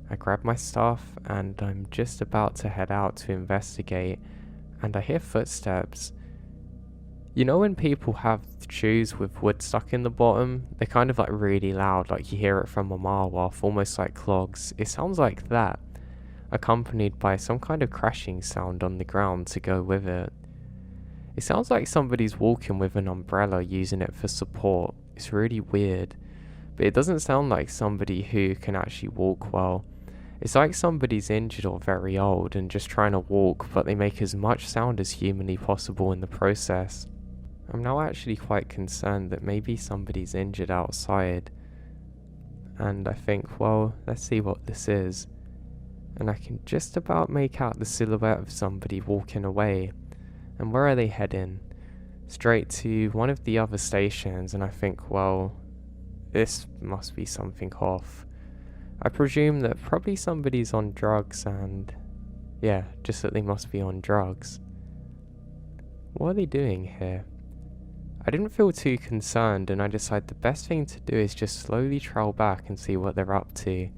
I grab my stuff and I'm just about to head out to investigate, and I hear footsteps. You know when people have shoes with wood stuck in the bottom? They're kind of like really loud, like you hear it from a mile off, almost like clogs. It sounds like that, accompanied by some kind of crashing sound on the ground to go with it. It sounds like somebody's walking with an umbrella using it for support. It's really weird, but it doesn't sound like somebody who can actually walk well. It's like somebody's injured or very old and just trying to walk, but they make as much sound as humanly possible in the process. I'm now actually quite concerned that maybe somebody's injured outside, and I think, well, let's see what this is. And I can just about make out the silhouette of somebody walking away. And where are they heading? Straight to one of the other stations, and I think, well, this must be something off. I presume that probably somebody's on drugs, and yeah, just that they must be on drugs. What are they doing here? I didn't feel too concerned, and I decided the best thing to do is just slowly trail back and see what they're up to.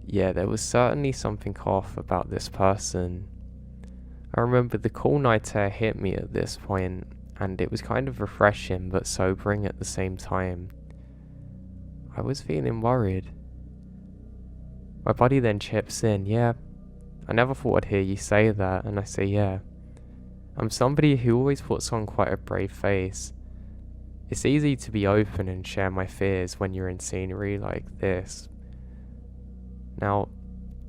Yeah, there was certainly something off about this person. I remember the cool night air hit me at this point, and it was kind of refreshing but sobering at the same time. I was feeling worried. My buddy then chips in, yeah, I never thought I'd hear you say that, and I say yeah. I'm somebody who always puts on quite a brave face. It's easy to be open and share my fears when you're in scenery like this. Now,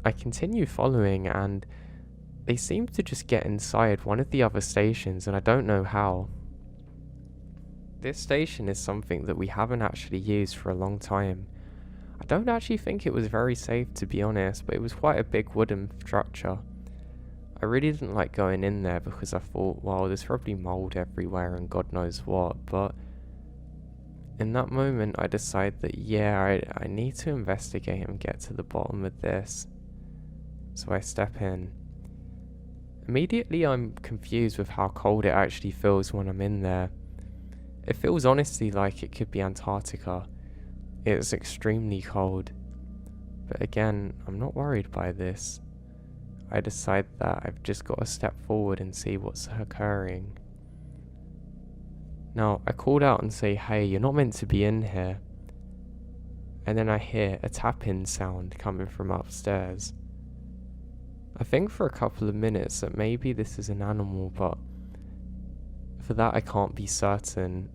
I continue following, and they seem to just get inside one of the other stations, and I don't know how. This station is something that we haven't actually used for a long time. I don't actually think it was very safe, to be honest, but it was quite a big wooden structure. I really didn't like going in there because I thought, well, there's probably mold everywhere and God knows what, but in that moment I decided that yeah, I need to investigate and get to the bottom of this. So I step in. Immediately I'm confused with how cold it actually feels when I'm in there. It feels honestly like it could be Antarctica. It's extremely cold. But again, I'm not worried by this. I decide that I've just got to step forward and see what's occurring. Now, I called out and say, hey, you're not meant to be in here. And then I hear a tapping sound coming from upstairs. I think for a couple of minutes that maybe this is an animal, but for that I can't be certain,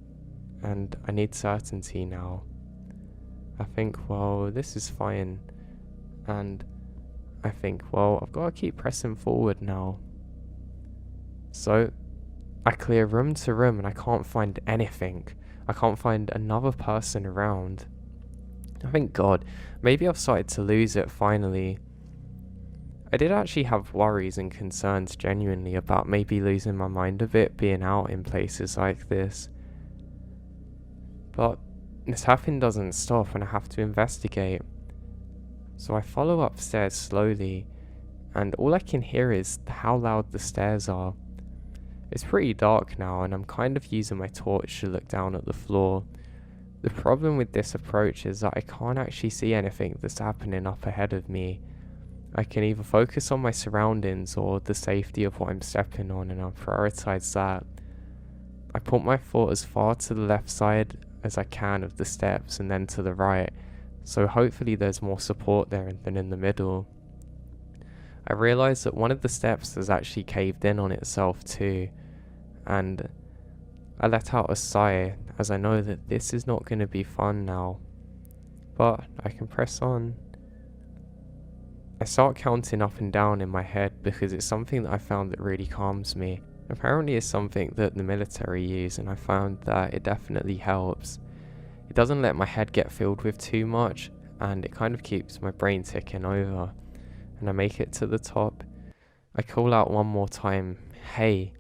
and I need certainty now. I think, well, this is fine, and I think, well, I've got to keep pressing forward now. So I clear room to room and I can't find anything. I can't find another person around. Thank God, maybe I've started to lose it finally. I did actually have worries and concerns genuinely about maybe losing my mind a bit being out in places like this. But this tapping doesn't stop and I have to investigate. So I follow upstairs slowly, and all I can hear is how loud the stairs are. It's pretty dark now and I'm kind of using my torch to look down at the floor. The problem with this approach is that I can't actually see anything that's happening up ahead of me. I can either focus on my surroundings or the safety of what I'm stepping on, and I'll prioritize that. I put my foot as far to the left side as I can of the steps and then to the right, so hopefully there's more support there than in the middle. I realised that one of the steps has actually caved in on itself too, and I let out a sigh as I know that this is not going to be fun now, but I can press on. I start counting up and down in my head because it's something that I found that really calms me. Apparently it's something that the military use, and I found that it definitely helps. It doesn't let my head get filled with too much, and it kind of keeps my brain ticking over. And I make it to the top. I call out one more time, hey,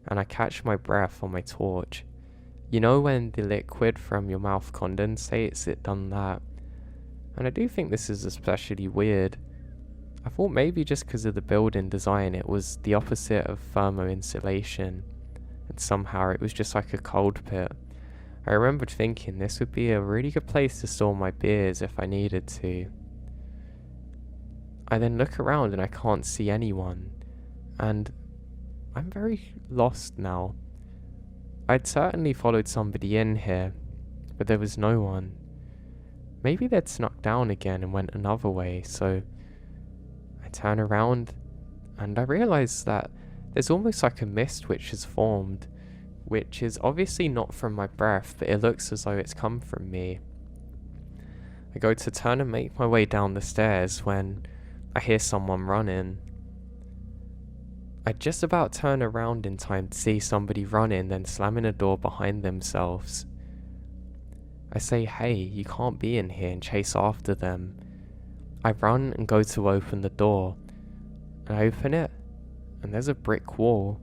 and I catch my breath on my torch. You know when the liquid from your mouth condensates, it done that. And I do think this is especially weird. I thought maybe just because of the building design it was the opposite of thermo insulation, and somehow it was just like a cold pit. I remembered thinking this would be a really good place to store my beers if I needed to. I then look around and I can't see anyone, and I'm very lost now. I'd certainly followed somebody in here, but there was no one. Maybe they'd snuck down again and went another way, so I turn around and I realise that there's almost like a mist which has formed, which is obviously not from my breath, but it looks as though it's come from me. I go to turn and make my way down the stairs when I hear someone running. I just about turn around in time to see somebody running, then slamming a door behind themselves. I say, "Hey, you can't be in here," and chase after them. I run and go to open the door. I open it, and there's a brick wall.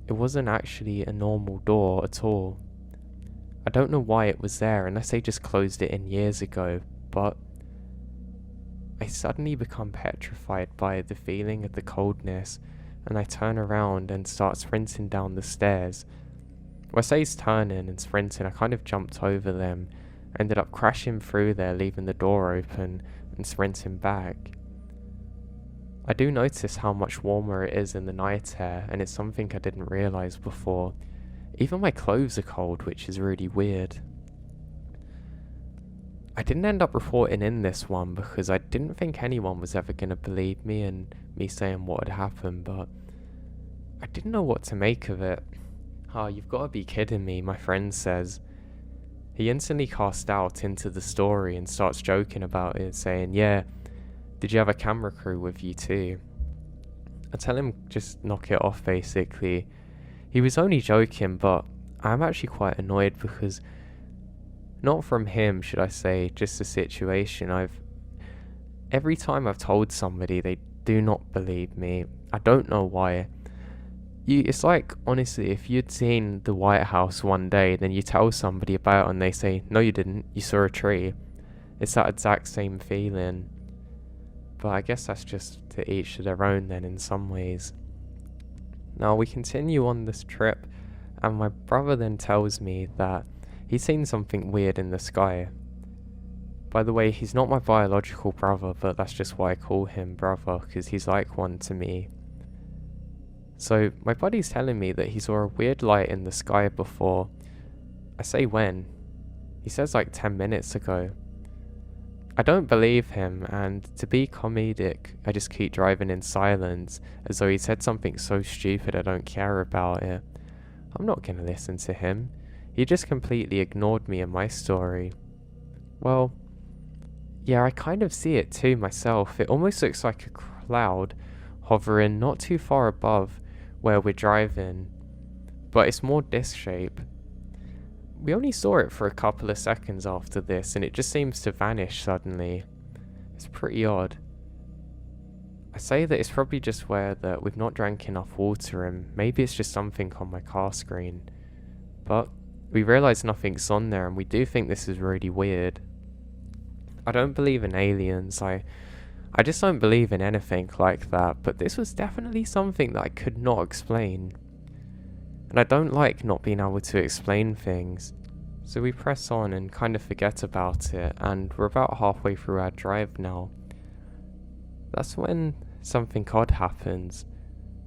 It wasn't actually a normal door at all. I don't know why it was there unless they just closed it in years ago, but I suddenly become petrified by the feeling of the coldness, and I turn around and start sprinting down the stairs. Well, I say turning and sprinting, I kind of jumped over them, ended up crashing through there, leaving the door open and sprinting back. I do notice how much warmer it is in the night air, and it's something I didn't realise before. Even my clothes are cold, which is really weird. I didn't end up reporting in this one because I didn't think anyone was ever going to believe me and me saying what had happened, but I didn't know what to make of it. "Oh, you've got to be kidding me," my friend says. He instantly casts out into the story and starts joking about it, saying, "Yeah, did you have a camera crew with you too?" I tell him just knock it off basically. He was only joking, but I'm actually quite annoyed because, not from him should I say, just the situation. Every time I've told somebody, they do not believe me. I don't know why. It's like, honestly, if you'd seen the White House one day, then you tell somebody about it and they say, "No you didn't, you saw a tree." It's that exact same feeling. But I guess that's just to each their own then in some ways. Now we continue on this trip, and my brother then tells me that he's seen something weird in the sky. By the way, he's not my biological brother, but that's just why I call him brother, because he's like one to me. So my buddy's telling me that he saw a weird light in the sky before. I say when. He says like 10 minutes ago. I don't believe him, and to be comedic, I just keep driving in silence, as though he said something so stupid I don't care about it. I'm not gonna listen to him. He just completely ignored me and my story. Well, yeah, I kind of see it too myself. It almost looks like a cloud hovering not too far above where we're driving, but it's more disc shape. We only saw it for a couple of seconds after this, and it just seems to vanish suddenly. It's pretty odd. I say that it's probably just where that we've not drank enough water, and maybe it's just something on my car screen. But we realise nothing's on there, and we do think this is really weird. I don't believe in aliens, I just don't believe in anything like that, but this was definitely something that I could not explain. And I don't like not being able to explain things. So we press on and kind of forget about it, and we're about halfway through our drive now. That's when something odd happens.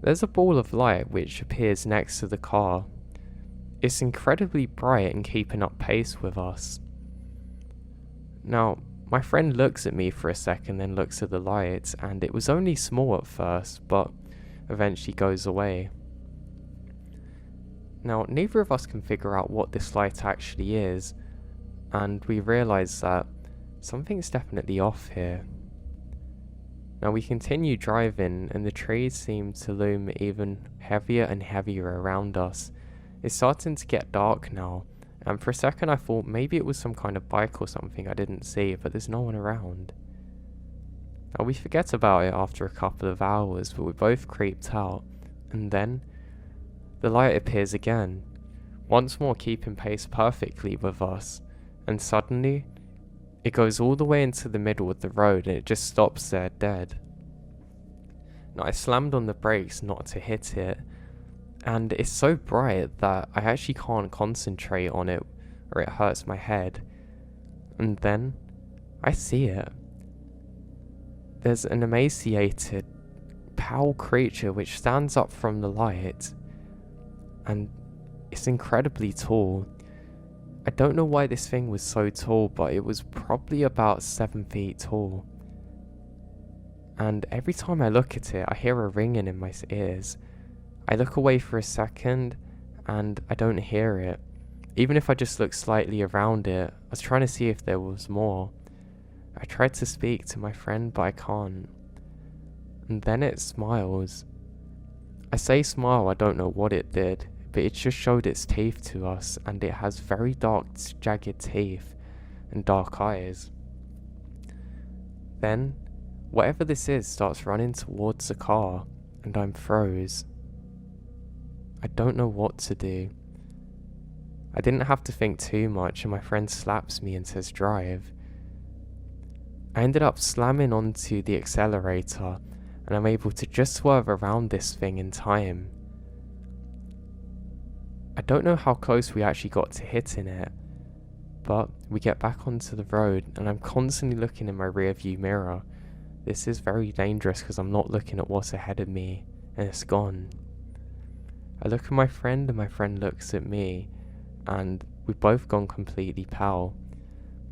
There's a ball of light which appears next to the car. It's incredibly bright and keeping up pace with us. Now, my friend looks at me for a second, then looks at the light, and it was only small at first, but eventually goes away. Now, neither of us can figure out what this light actually is, and we realise that something's definitely off here. Now we continue driving, and the trees seem to loom even heavier and heavier around us. It's starting to get dark now, and for a second I thought maybe it was some kind of bike or something I didn't see, but there's no one around. Now we forget about it after a couple of hours, but we're both creeped out, and then the light appears again, once more keeping pace perfectly with us, and suddenly it goes all the way into the middle of the road and it just stops there dead. Now I slammed on the brakes not to hit it, And it's so bright that I actually can't concentrate on it or it hurts my head. And then I see it. There's an emaciated, pale creature which stands up from the light, and it's incredibly tall. I don't know why this thing was so tall, but it was probably about 7 feet tall. And every time I look at it, I hear a ringing in my ears. I look away for a second, and I don't hear it. Even if I just look slightly around it, I was trying to see if there was more. I tried to speak to my friend, but I can't. And then it smiles. I say smile, I don't know what it did, but it just showed its teeth to us, and it has very dark, jagged teeth and dark eyes. Then, whatever this is starts running towards the car, and I'm froze. I don't know what to do. I didn't have to think too much, and my friend slaps me and says drive. I ended up slamming onto the accelerator, and I'm able to just swerve around this thing in time. I don't know how close we actually got to hitting it, but we get back onto the road, and I'm constantly looking in my rear view mirror. This is very dangerous because I'm not looking at what's ahead of me, and it's gone. I look at my friend, and my friend looks at me, and we've both gone completely pale.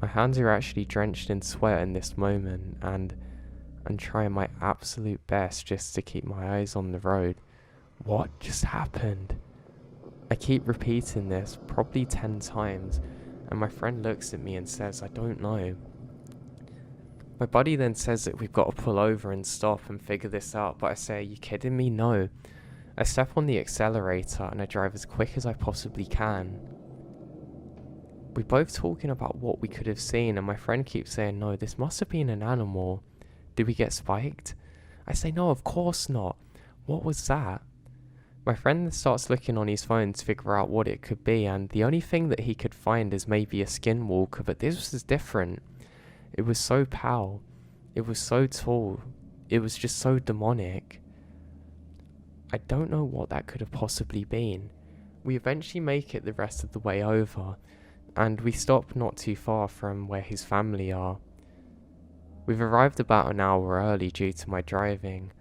My hands are actually drenched in sweat in this moment, and I'm trying my absolute best just to keep my eyes on the road. What just happened? I keep repeating this probably 10 times, and my friend looks at me and says, I don't know. My buddy then says that we've got to pull over and stop and figure this out, but I say, are you kidding me? No. I step on the accelerator and I drive as quick as I possibly can. We're both talking about what we could have seen, and my friend keeps saying, no, this must have been an animal. Did we get spiked? I say, no, of course not. What was that? My friend then starts looking on his phone to figure out what it could be, and the only thing that he could find is maybe a skinwalker, but this was different. It was so pale. It was so tall. It was just so demonic. I don't know what that could have possibly been. We eventually make it the rest of the way over, and we stop not too far from where his family are. We've arrived about an hour early due to my driving,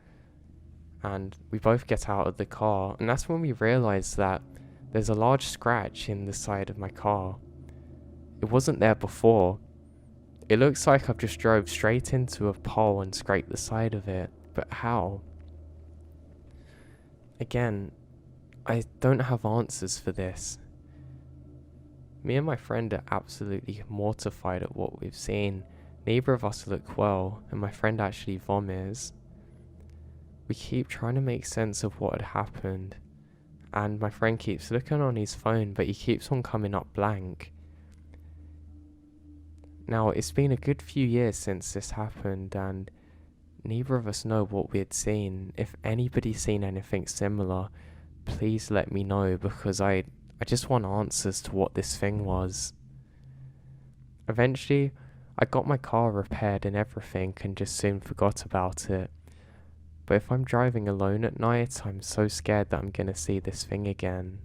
and we both get out of the car, and that's when we realise that there's a large scratch in the side of my car. It wasn't there before. It looks like I've just drove straight into a pole and scraped the side of it, but how? Again, I don't have answers for this. Me and my friend are absolutely mortified at what we've seen. Neither of us look well, and my friend actually vomits. We keep trying to make sense of what had happened, and my friend keeps looking on his phone, but he keeps on coming up blank. Now, it's been a good few years since this happened, and neither of us know what we had seen. If anybody's seen anything similar, please let me know, because I just want answers to what this thing was. Eventually, I got my car repaired and everything, and just soon forgot about it. But if I'm driving alone at night, I'm so scared that I'm gonna see this thing again.